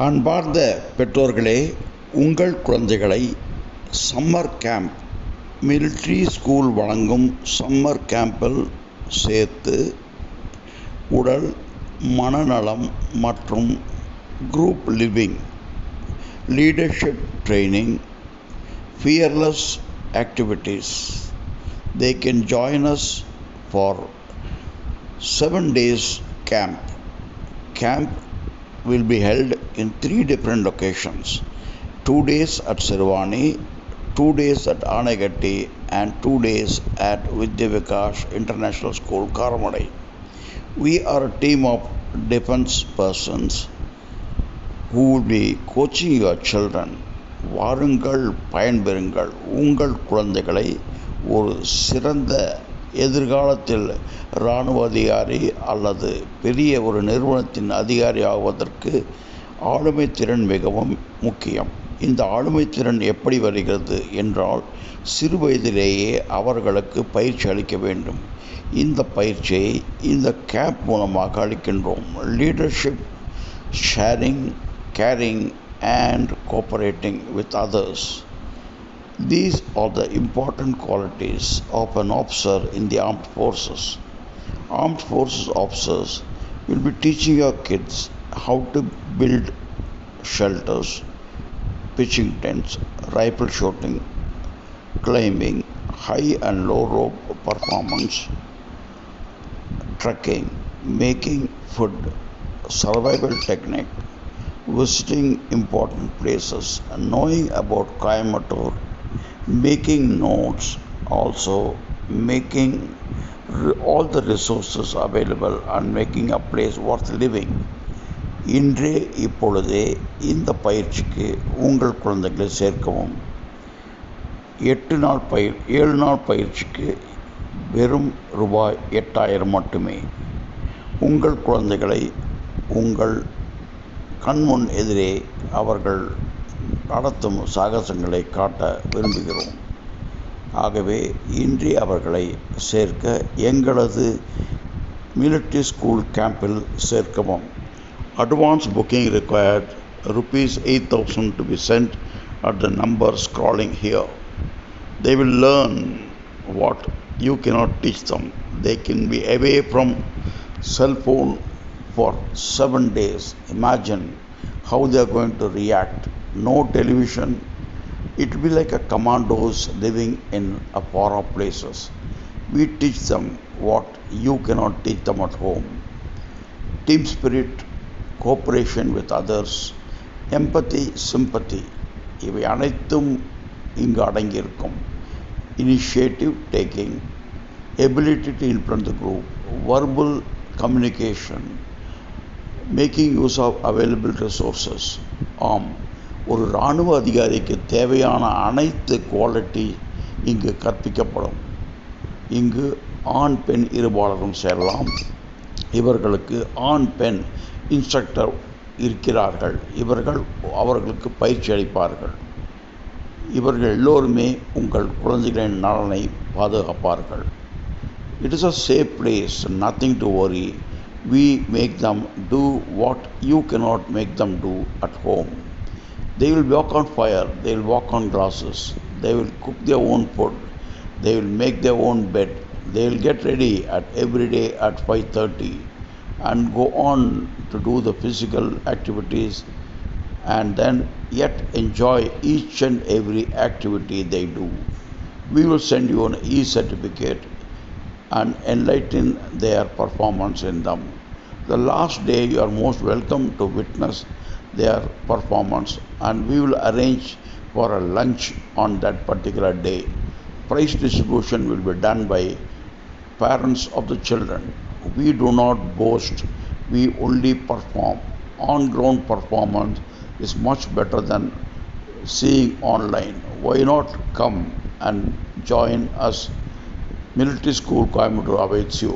அன்பார்ந்த பெற்றோர்களே, உங்கள் குழந்தைகளை சம்மர் கேம்ப் மிலிட்ரி ஸ்கூல் வழங்கும் சம்மர் கேம்பில் சேர்த்து உடல், மனநலம் மற்றும் group living, leadership training, fearless activities. They can join us for 7 days camp. Camp will be held in 3 different locations: 2 days at Sirvani, 2 days at Anegatti, and 2 days at Vidya Vikash International School, Karamadai. We are a team of defense persons who will be coaching your children. வாருங்கள், பயன்பெறுங்கள். உங்கள் குழந்தைகளை ஒரு சிறந்த எதிர்காலத்தில் இராணுவ அதிகாரி அல்லது பெரிய ஒரு நிறுவனத்தின் அதிகாரி ஆவதற்கு ஆளுமை திறன் மிகவும் முக்கியம். இந்த ஆளுமை திறன் எப்படி வருகிறது என்றால், சிறு வயதிலேயே அவர்களுக்கு பயிற்சி அளிக்க வேண்டும். இந்த பயிற்சியை இந்த கேம்ப் மூலமாக அளிக்கின்றோம். Leadership, sharing, caring and cooperating with others. These are the important qualities of an officer in the armed forces. Armed forces officers will be teaching your kids how to build shelters, pitching tents, rifle shooting, climbing, high and low rope performance, trekking, making food, survival technique, visiting important places, knowing about Coimbatore, making notes, also making all the resources available and making a place worth living. இன்றே இப்பொழுதே இந்த பயிற்சிக்கு உங்கள் குழந்தைகளை சேர்க்கவும். 7 நாள் பயிற்சிக்கு வெறும் ரூபாய் 8000 மட்டுமே. உங்கள் குழந்தைகளை உங்கள் கண்முன் எதிரே அவர்கள் நடத்தும் சாகசங்களை காட்ட விரும்புகிறோம். ஆகவே இன்றே அவர்களை சேர்க்க எங்களது மிலிட்ரி ஸ்கூல் கேம்பில் சேர்க்கவும். Advance booking required ₹8,000 to be sent at the number scrolling here. They will learn what you cannot teach them. They can be away from cell phone for 7 days. Imagine how they are going to react. No television. It will be like a commandos living in a far off places. We teach them what you cannot teach them at home. Team spirit, cooperation with others, empathy, sympathy, இவை அனைத்தும் இங்கு அடங்கியிருக்கும். Initiative taking, ability to influence the group, verbal communication, making use of available resources. ஆம், ஒரு இராணுவ அதிகாரிக்கு தேவையான அனைத்து குவாலிட்டி இங்கு கற்பிக்கப்படும். இங்கு ஆண் பெண் இருபாலரும் சேரலாம். இவர்களுக்கு ஆண் பெண் இன்ஸ்ட்ரக்டர் இருக்கிறார்கள். இவர்கள் அவர்களுக்கு பயிற்சி அளிப்பார்கள். இவர்கள் எல்லோருமே உங்கள் குழந்தைகளின் நலனை பாதுகாப்பார்கள். It is a safe place, nothing to worry. We make them do what you cannot make them do at home. They will walk on fire, they will walk on grasses, they will cook their own food, they will make their own bed, they will get ready every day at 5:30 and go on to do the physical activities, and then yet enjoy each and every activity they do. We will send you an e-certificate and enlighten their performance in them. The last day you are most welcome to witness their performance, and we will arrange for a lunch on that particular day. Prize distribution will be done by parents of the children. We do not boast, we only perform. On-ground performance is much better than seeing online. Why not come and join us? Military School, Coimbatore awaits you.